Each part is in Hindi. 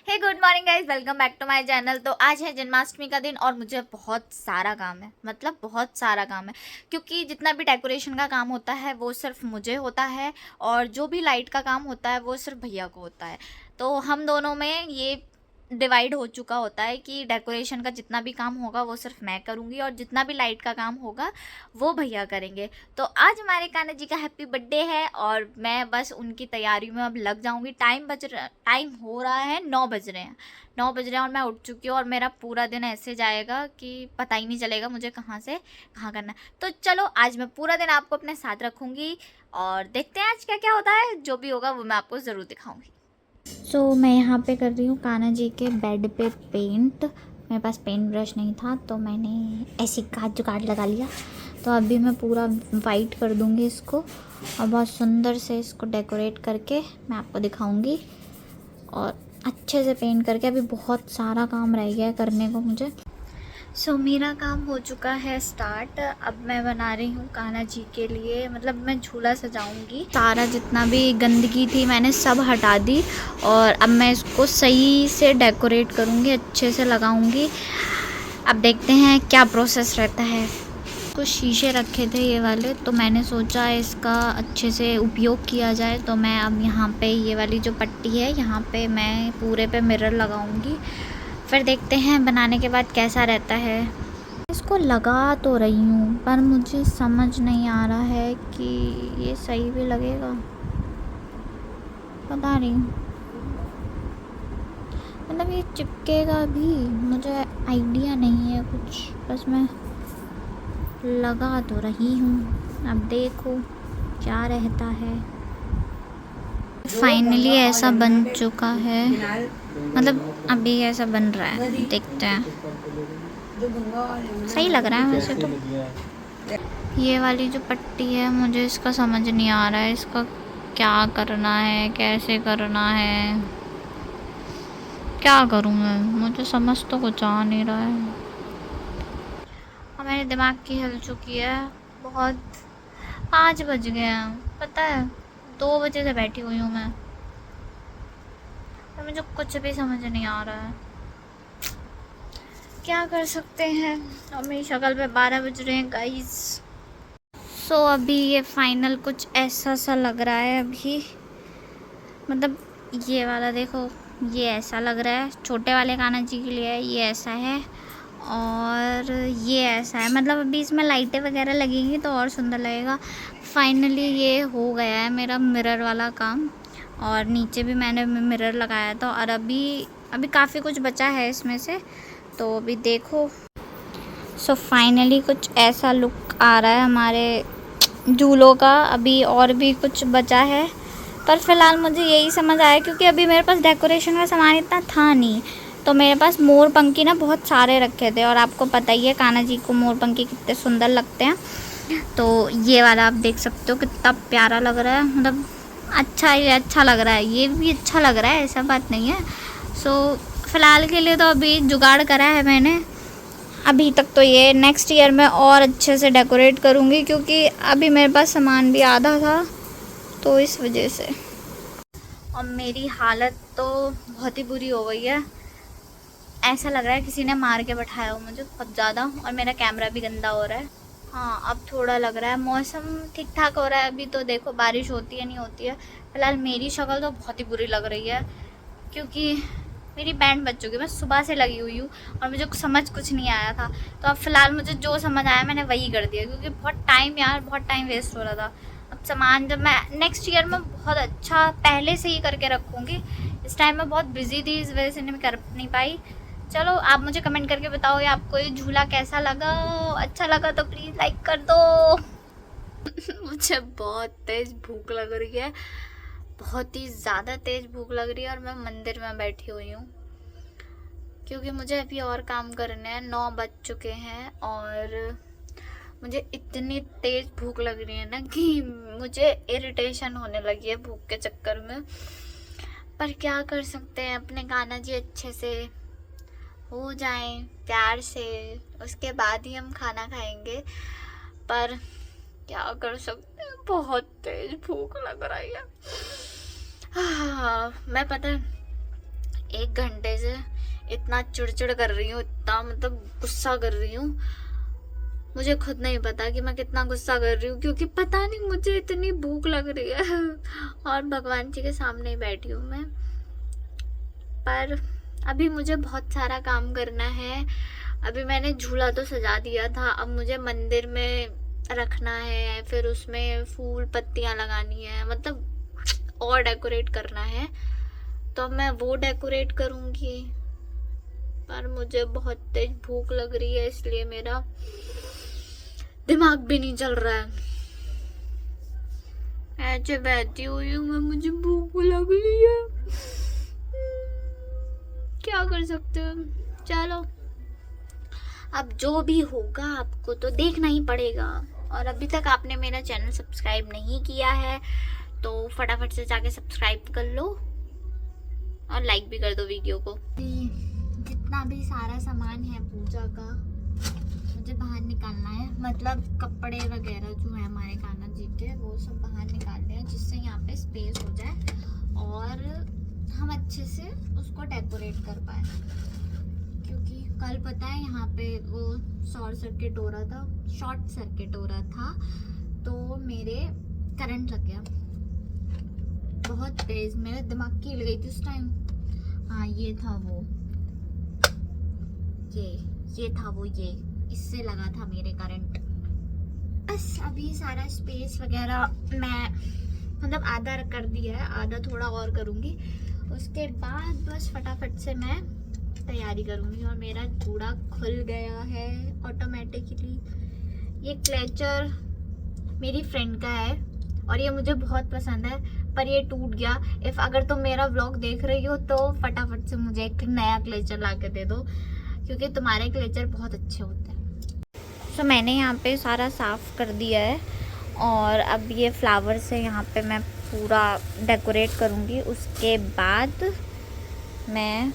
Hey good morning guys, welcome back to my channel. तो आज है जन्माष्टमी का दिन और मुझे बहुत सारा काम है, मतलब बहुत सारा काम है। क्योंकि जितना भी डेकोरेशन का काम होता है वो सिर्फ मुझे होता है, और जो भी लाइट का काम होता है वो सिर्फ भैया को होता है। तो हम दोनों में ये डिवाइड हो चुका होता है कि डेकोरेशन का जितना भी काम होगा वो सिर्फ मैं करूँगी, और जितना भी लाइट का काम होगा वो भैया करेंगे। तो आज हमारे कान्हा जी का हैप्पी बर्थडे है और मैं बस उनकी तैयारी में अब लग जाऊंगी। टाइम हो रहा है, 9 बज रहे हैं, 9 बज रहे हैं और मैं उठ चुकी हूँ। और मेरा पूरा दिन ऐसे जाएगा कि पता ही नहीं चलेगा मुझे कहाँ से कहाँ करना है। तो चलो आज मैं पूरा दिन आपको अपने साथ रखूँगी और देखते हैं आज क्या क्या होता है। जो भी होगा वो मैं आपको ज़रूर दिखाऊँगी। मैं यहाँ पे कर रही हूँ कान्हा जी के बेड पे पेंट। मेरे पास पेंट ब्रश नहीं था तो मैंने ऐसे काट जुगाड़ लगा लिया। तो अभी मैं पूरा वाइट कर दूँगी इसको और बहुत सुंदर से इसको डेकोरेट करके मैं आपको दिखाऊँगी, और अच्छे से पेंट करके। अभी बहुत सारा काम रह गया है करने को मुझे। मेरा काम हो चुका है स्टार्ट। अब मैं बना रही हूँ कान्हा जी के लिए, मतलब मैं झूला सजाऊंगी। सारा जितना भी गंदगी थी मैंने सब हटा दी और अब मैं इसको सही से डेकोरेट करूँगी, अच्छे से लगाऊंगी। अब देखते हैं क्या प्रोसेस रहता है। कुछ शीशे रखे थे ये वाले, तो मैंने सोचा इसका अच्छे से उपयोग किया जाए। तो मैं अब यहाँ पे ये वाली जो पट्टी है यहाँ पे मैं पूरे पे मिरर लगाऊंगी। फिर देखते हैं बनाने के बाद कैसा रहता है। इसको लगा तो रही हूँ पर मुझे समझ नहीं आ रहा है कि ये सही भी लगेगा, पता नहीं। मतलब ये चिपकेगा भी, मुझे आइडिया नहीं है कुछ, बस मैं लगा तो रही हूँ। अब देखो क्या रहता है। फाइनली ऐसा बन चुका है, मतलब अभी ऐसा बन रहा है, देखते हैं। सही लग रहा है वैसे तो। ये वाली जो पट्टी है मुझे इसका समझ नहीं आ रहा है, इसका क्या करना है, कैसे करना है, क्या करूँ मैं, मुझे समझ तो कुछ आ नहीं रहा है। और मेरे दिमाग की हिल चुकी है बहुत। 5 बज गए हैं, पता है 2 बजे से बैठी हुई हूँ मैं, और मुझे कुछ भी समझ नहीं आ रहा है। क्या कर सकते हैं। और मेरी शक्ल पे 12 बज रहे हैं गाइस। अभी ये फाइनल कुछ ऐसा सा लग रहा है अभी, मतलब ये वाला देखो, ये ऐसा लग रहा है। छोटे वाले कान्हा जी के लिए ये ऐसा है और ये ऐसा है। मतलब अभी इसमें लाइटें वगैरह लगेंगी तो और सुंदर लगेगा। फाइनली ये हो गया है मेरा मिरर वाला काम, और नीचे भी मैंने मिरर लगाया था। और अभी काफ़ी कुछ बचा है इसमें से, तो अभी देखो। फाइनली कुछ ऐसा लुक आ रहा है हमारे झूलों का। अभी और भी कुछ बचा है पर फ़िलहाल मुझे यही समझ आया, क्योंकि अभी मेरे पास डेकोरेशन का सामान इतना था नहीं। तो मेरे पास मोर पंखी ना बहुत सारे रखे थे, और आपको पता ही है कान्हा जी को मोर पंखी कितने सुंदर लगते हैं। तो ये वाला आप देख सकते हो कितना प्यारा लग रहा है, मतलब अच्छा लग रहा है। ये भी अच्छा लग रहा है, ऐसा बात नहीं है। फ़िलहाल के लिए तो अभी जुगाड़ करा है मैंने अभी तक। तो ये नेक्स्ट ईयर में और अच्छे से डेकोरेट करूँगी, क्योंकि अभी मेरे पास सामान भी आधा था, तो इस वजह से। और मेरी हालत तो बहुत ही बुरी हो गई है। ऐसा लग रहा है किसी ने मार के बैठाया हो मुझे बहुत ज़्यादा, और मेरा कैमरा भी गंदा हो रहा है। हाँ अब थोड़ा लग रहा है। मौसम ठीक ठाक हो रहा है अभी, तो देखो बारिश होती है नहीं होती है। फ़िलहाल मेरी शक्ल तो बहुत ही बुरी लग रही है, क्योंकि मेरी बैंड बज चुकी है। मैं सुबह से लगी हुई हूँ और मुझे समझ कुछ नहीं आया था। तो अब फ़िलहाल मुझे जो समझ आया मैंने वही कर दिया, क्योंकि बहुत टाइम वेस्ट हो रहा था। अब सामान जब मैं नेक्स्ट ईयर में बहुत अच्छा पहले से ही करके रखूँगी। इस टाइम मैं बहुत बिज़ी थी, इस वजह से मैं कर नहीं पाई। चलो आप मुझे कमेंट करके बताओ ये आपको ये झूला कैसा लगा। अच्छा लगा तो प्लीज़ लाइक कर दो। मुझे बहुत तेज़ भूख लग रही है, बहुत ही ज़्यादा तेज़ भूख लग रही है। और मैं मंदिर में बैठी हुई हूँ, क्योंकि मुझे अभी और काम करने हैं। 9 बज चुके हैं और मुझे इतनी तेज़ भूख लग रही है ना कि मुझे इरिटेशन होने लगी है भूख के चक्कर में। पर क्या कर सकते हैं, अपने कान्हा जी अच्छे से हो जाएं प्यार से, उसके बाद ही हम खाना खाएंगे। पर क्या कर सकते हैं, बहुत तेज़ भूख लग रही है। मैं पता है 1 घंटे से इतना चिड़चिड़ कर रही हूँ, इतना मतलब गुस्सा कर रही हूँ। मुझे खुद नहीं पता कि मैं कितना गुस्सा कर रही हूँ, क्योंकि पता नहीं मुझे इतनी भूख लग रही है और भगवान जी के सामने ही बैठी हूँ मैं। पर अभी मुझे बहुत सारा काम करना है। अभी मैंने झूला तो सजा दिया था, अब मुझे मंदिर में रखना है, फिर उसमें फूल पत्तियां लगानी है, मतलब और डेकोरेट करना है, तो मैं वो डेकोरेट करूँगी। पर मुझे बहुत तेज भूख लग रही है, इसलिए मेरा दिमाग भी नहीं चल रहा है। ऐसे बैठी हुई हूँ मैं, मुझे भूख लग रही है, क्या कर सकते हैं। चलो, अब जो भी होगा आपको तो देखना ही पड़ेगा। और अभी तक आपने मेरा चैनल सब्सक्राइब नहीं किया है तो फटाफट से जाके सब्सक्राइब कर लो और लाइक भी कर दो वीडियो को। जितना भी सारा सामान है पूजा का मुझे बाहर निकालना है, मतलब कपड़े वगैरह जो है हमारे कान्हा जी के, वो सब बाहर निकालने हैं, जिससे यहाँ पे स्पेस हो जाए और हम अच्छे से उसको डेकोरेट कर पाए। क्योंकि कल पता है यहाँ पे वो शॉर्ट सर्किट हो रहा था, तो मेरे करंट लग गया बहुत तेज, मेरे दिमाग की हिल गई थी उस टाइम। हाँ, ये था वो, ये इससे लगा था मेरे करंट। बस अभी सारा स्पेस वगैरह मैं मतलब आधा कर दिया है, आधा थोड़ा और करूँगी, उसके बाद बस फटाफट से मैं तैयारी करूँगी। और मेरा कूड़ा खुल गया है ऑटोमेटिकली। ये क्लेचर मेरी फ्रेंड का है और ये मुझे बहुत पसंद है, पर ये टूट गया। अगर तुम मेरा व्लॉग देख रही हो तो फटाफट से मुझे एक नया क्लेचर ला के दे दो, क्योंकि तुम्हारे क्लेचर बहुत अच्छे होते हैं। सो मैंने यहाँ पे सारा साफ़ कर दिया है और अब ये फ्लावर से यहाँ पे मैं पूरा डेकोरेट करूँगी। उसके बाद मैं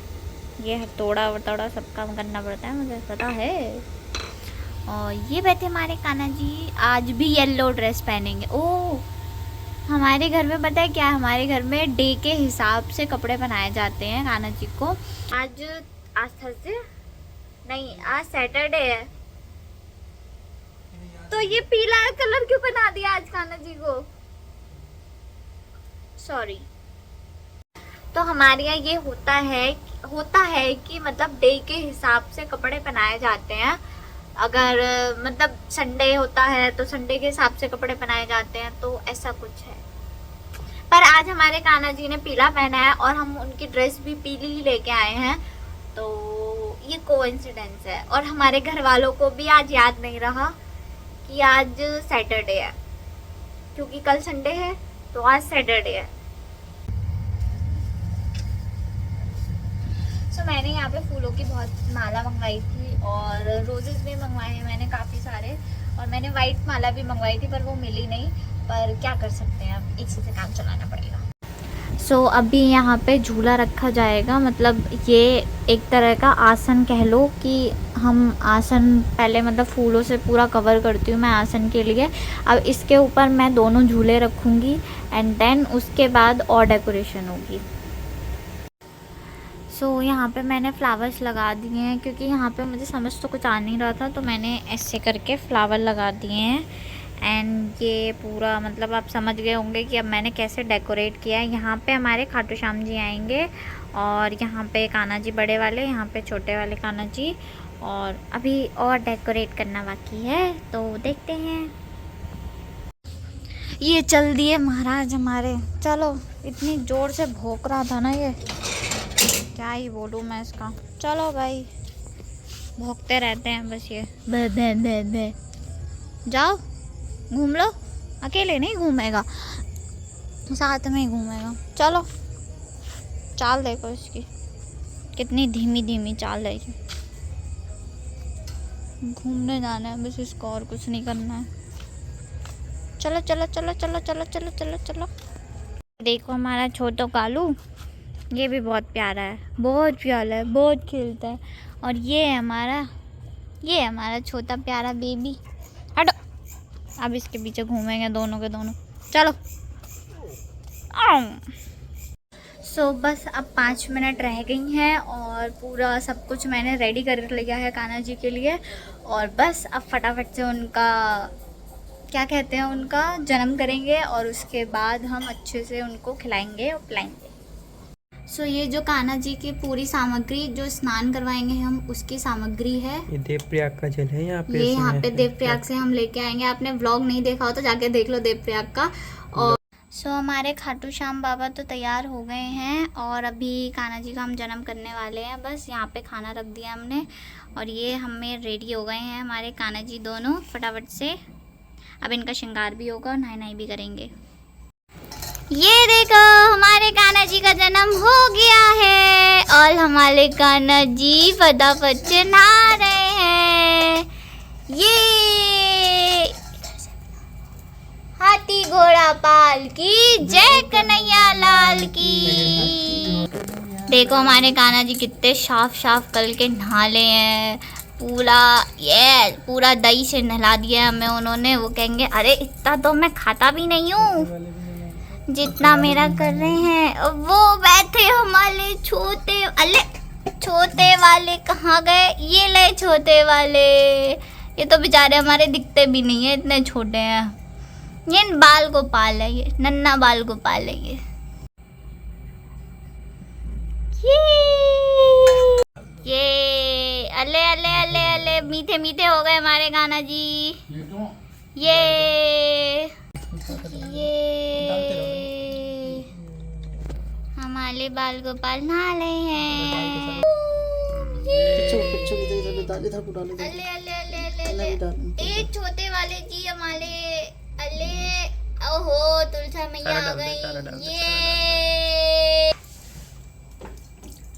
ये हथौड़ा वथौड़ा सब काम करना पड़ता है, मुझे पता है। और ये बैठे हमारे कान्हा जी, आज भी येलो ड्रेस पहनेंगे। ओह, हमारे घर में पता है क्या, हमारे घर में डे के हिसाब से कपड़े बनाए जाते हैं कान्हा जी को। आज थर्सडे नहीं, आज सैटरडे है, तो ये पीला कलर क्यों बना दिया आज कान्हा जी को, सॉरी। तो हमारे यहाँ ये होता है कि मतलब डे के हिसाब से कपड़े पहनाए जाते हैं। अगर मतलब संडे होता है तो संडे के हिसाब से कपड़े पहनाए जाते हैं, तो ऐसा कुछ है। पर आज हमारे कान्हा जी ने पीला पहना है और हम उनकी ड्रेस भी पीली ही लेके आए हैं, तो ये कोइंसिडेंस है। और हमारे घर वालों को भी आज याद नहीं रहा कि आज सैटरडे है, क्योंकि कल संडे है तो आज सैटरडे है। तो मैंने यहाँ पे फूलों की बहुत माला मंगवाई थी और रोजेस भी मंगवाए हैं मैंने काफ़ी सारे, और मैंने वाइट माला भी मंगवाई थी पर वो मिली नहीं। पर क्या कर सकते हैं, अब इसी से काम चलाना पड़ेगा। सो अभी यहाँ पे झूला रखा जाएगा, मतलब ये एक तरह का आसन कह लो कि हम आसन पहले मतलब फूलों से पूरा कवर करती हूँ मैं आसन के लिए। अब इसके ऊपर मैं दोनों झूले रखूँगी एंड देन उसके बाद और डेकोरेशन होगी। सो यहाँ पे मैंने फ्लावर्स लगा दिए हैं, क्योंकि यहाँ पे मुझे समझ तो कुछ आ नहीं रहा था, तो मैंने ऐसे करके फ्लावर लगा दिए हैं। एंड ये पूरा मतलब आप समझ गए होंगे कि अब मैंने कैसे डेकोरेट किया है। यहाँ पे हमारे खाटू श्याम जी आएंगे और यहाँ पे कान्हा जी बड़े वाले, यहाँ पे छोटे वाले कान्हा जी, और अभी और डेकोरेट करना बाकी है, तो देखते हैं। ये चल दिए महाराज हमारे। चलो, इतनी ज़ोर से भौंक रहा था ना ये, क्या ही बोलूँ मैं इसका। चलो भाई, भौंकते रहते हैं बस ये, बे बे बे बे। जाओ घूम लो, अकेले नहीं घूमेगा, साथ में ही घूमेगा। चलो, चाल देखो इसकी, कितनी धीमी धीमी चाल है। घूमने जाना है बस इसको, और कुछ नहीं करना है। चलो चलो चलो चलो चलो चलो चलो चलो। देखो हमारा छोटो कालू, ये भी बहुत प्यारा है, बहुत प्यारा है, बहुत खेलता है। और ये है हमारा छोटा प्यारा बेबी। हटो, अब इसके पीछे घूमेंगे दोनों के दोनों। चलो। सो बस अब 5 मिनट रह गई हैं और पूरा सब कुछ मैंने रेडी कर लिया है कान्हा जी के लिए। और बस अब फटाफट से उनका क्या कहते हैं उनका जन्म करेंगे और उसके बाद हम अच्छे से उनको खिलाएंगे और पिलाएंगे। सो ये जो कान्हा जी की पूरी सामग्री जो स्नान करवाएंगे हम उसकी सामग्री है। ये देवप्रयाग का जल है यहाँ पे। ये यहाँ पे देवप्रयाग से हम लेके आएंगे। आपने व्लॉग नहीं देखा हो तो जाके देख लो देवप्रयाग का। और सो हमारे खाटू श्याम बाबा तो तैयार हो गए हैं और अभी कान्हा जी का हम जन्म करने वाले हैं। बस यहाँ पे खाना रख दिया हमने और ये हमें रेडी हो गए हैं हमारे कान्हा जी दोनों फटाफट से। अब इनका श्रृंगार भी होगा और नहाई भी करेंगे। ये देखो हमारे कान्हा जी का जन्म हो गया है और हमारे कान्हा जी फटाफट से नहा रहे हैं। ये हाथी घोड़ा पाल की जय कन्हैया लाल की। देखो हमारे कान्हा जी कितने साफ कल के नहाले हैं। पूरा दही से नहला दिया हमें उन्होंने। वो कहेंगे अरे इतना तो मैं खाता भी नहीं हूँ जितना मेरा कर रहे हैं। वो बैठे हमारे छोटे वाले कहाँ गए? ये ले छोटे वाले। ये तो बेचारे हमारे दिखते भी नहीं है, इतने छोटे हैं। ये बाल गोपाल है, ये नन्ना बाल गोपाल है। ये अले अले अले अले मीठे मीठे हो गए हमारे कान्हा जी। ये हमारे बाल गोपाल नहा रहे हैं। अले अले अले अले अले छोटे वाले जी हमारे। अले ओहो तुलसा मैया आ गई। ये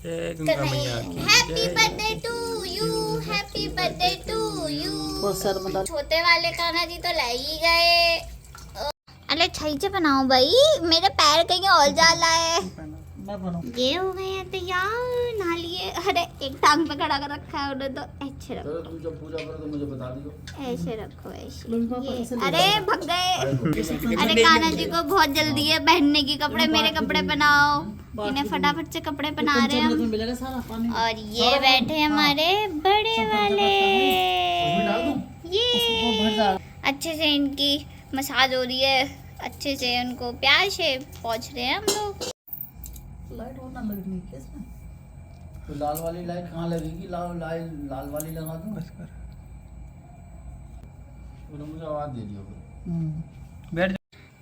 happy birthday to you, happy birthday to you. छोटे वाले कान्हा जी तो ले ही गए। अरे छई से बनाओ भाई, मेरे पैर कहीं और जा रहा है। ये हो गए हैं तैयार, नहा लिए। अरे एक टांग पे खड़ा कर रखा है उन्हें तो। ऐसे रखो, तुम जब पूजा करो तो मुझे बता दियो। ऐसे रखो ऐसे। अरे भग गए। अरे कान्हा जी को बहुत जल्दी है पहनने की कपड़े। मेरे कपड़े पहनाओ। इन्हें फटाफट से कपड़े पहना रहे हैं हम। और ये बैठे हमारे बड़े वाले। ये अच्छे से इनकी मसाज हो रही है, अच्छे से उनको प्यार से पहुँच रहे हैं हम लोग। लाइट और ना लगनी है इसमें तो लाल वाली लाइट कहाँ लगेगी? लाल वाली लगा दूं बस कर। उन्होंने मुझे आवाज दे दिया। बैठ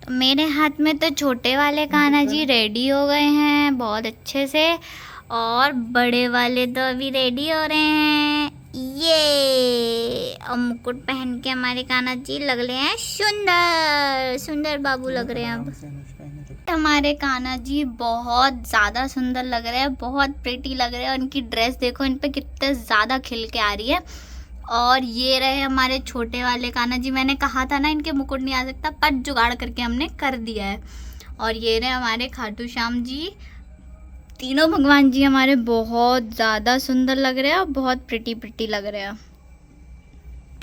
तो मेरे हाथ में तो छोटे वाले कान्हा जी रेडी हो गए हैं बहुत अच्छे से और बड़े वाले तो अभी रेडी हो रहे हैं। ये और मुकुट पहन के हमारे कान्हा जी लग रहे हैं सुंदर सुंदर बाबू लग रहे हैं। अब हमारे कान्हा जी बहुत ज़्यादा सुंदर लग रहे हैं, बहुत प्रिटी लग रहे हैं। उनकी ड्रेस देखो इन पे कितने ज़्यादा खिल के आ रही है। और ये रहे हमारे छोटे वाले कान्हा जी। मैंने कहा था ना इनके मुकुट नहीं आ सकता, पर जुगाड़ करके हमने कर दिया है। और ये रहे हमारे खाटू श्याम जी। तीनों भगवान जी हमारे बहुत ज़्यादा सुंदर लग रहे हैं और बहुत प्रिटी लग रहे हैं।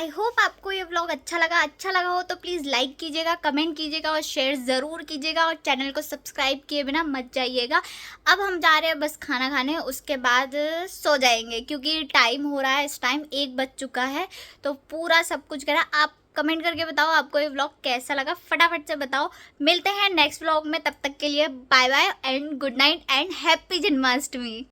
आई होप आपको ये व्लॉग अच्छा लगा हो तो प्लीज़ लाइक कीजिएगा, कमेंट कीजिएगा और शेयर ज़रूर कीजिएगा। और चैनल को सब्सक्राइब किए बिना मत जाइएगा। अब हम जा रहे हैं बस खाना खाने, उसके बाद सो जाएंगे क्योंकि टाइम हो रहा है। इस टाइम 1 बज चुका है तो पूरा सब कुछ करा। आप कमेंट करके बताओ आपको ये व्लॉग कैसा लगा, फटाफट से बताओ। मिलते हैं नेक्स्ट व्लॉग में, तब तक के लिए bye bye and good night and happy Janmashtami.